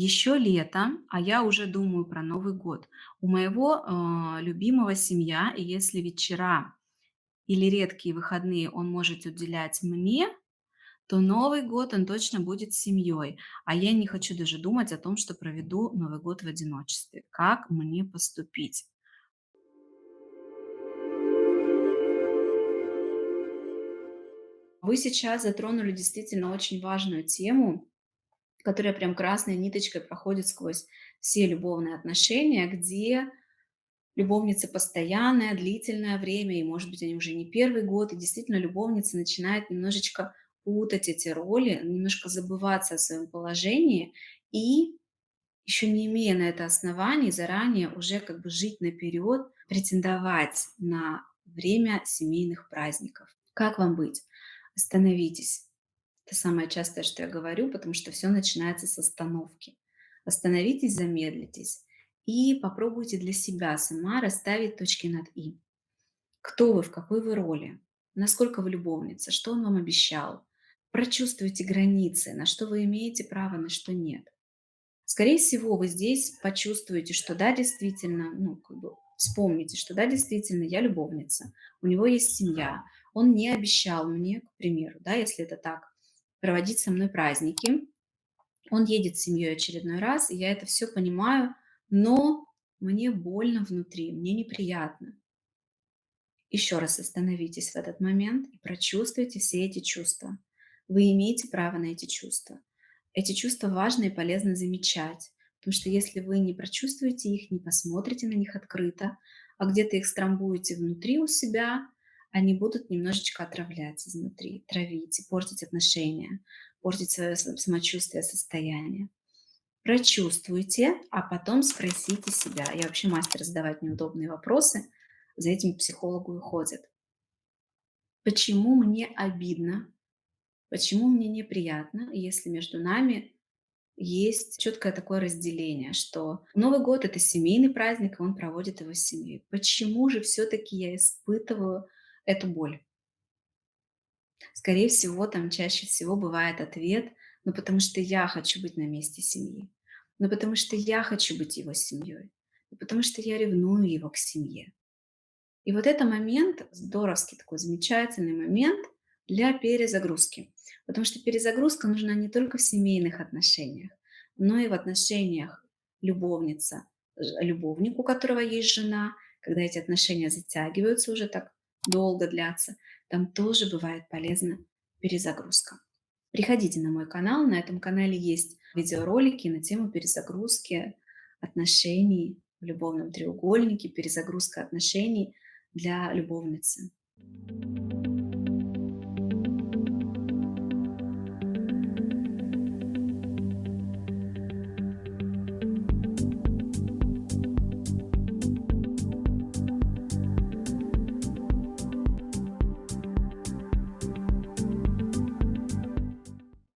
Еще лето, а я уже думаю про Новый год. У моего любимого семья, и если вечера или редкие выходные он может уделять мне, то Новый год он точно будет с семьей. А я не хочу даже думать о том, что проведу Новый год в одиночестве. Как мне поступить? Вы сейчас затронули действительно очень важную тему, которая прям красной ниточкой проходит сквозь все любовные отношения, где любовница постоянная, длительное время, и, может быть, они уже не первый год, и действительно любовница начинает немножечко путать эти роли, немножко забываться о своем положении и, еще не имея на это оснований, заранее уже как бы жить наперед, претендовать на время семейных праздников. Как вам быть? Остановитесь. Это самое частое, что я говорю, потому что все начинается с остановки. Остановитесь, замедлитесь и попробуйте для себя сама расставить точки над «и». Кто вы, в какой вы роли, насколько вы любовница, что он вам обещал. Прочувствуйте границы, на что вы имеете право, на что нет. Скорее всего, вы здесь почувствуете, что да, действительно, ну, как бы вспомните, что да, действительно, я любовница, у него есть семья, он не обещал мне, к примеру, да, если это так, проводить со мной праздники, он едет с семьей очередной раз, и я это все понимаю, но мне больно внутри, мне неприятно. Еще раз остановитесь в этот момент и прочувствуйте все эти чувства. Вы имеете право на эти чувства. Эти чувства важно и полезно замечать, потому что если вы не прочувствуете их, не посмотрите на них открыто, а где-то их страмбуете внутри у себя, они будут немножечко отравлять изнутри, травить и портить отношения, портить свое самочувствие, состояние. Прочувствуйте, а потом спросите себя. Я вообще мастер задавать неудобные вопросы, за этим к психологу и ходят. Почему мне обидно? Почему мне неприятно, если между нами есть четкое такое разделение, что Новый год — это семейный праздник, и он проводит его с семьей. Почему же все-таки я испытываю эту боль? Скорее всего, там чаще всего бывает ответ: ну потому что я хочу быть на месте семьи, ну потому что я хочу быть его семьей, ну потому что я ревную его к семье. И вот это момент, здоровский такой замечательный момент для перезагрузки. Потому что перезагрузка нужна не только в семейных отношениях, но и в отношениях любовница, любовник, у которого есть жена, когда эти отношения затягиваются уже так долго длятся, там тоже бывает полезна перезагрузка. Приходите на мой канал, на этом канале есть видеоролики на тему перезагрузки отношений в любовном треугольнике, перезагрузка отношений для любовницы.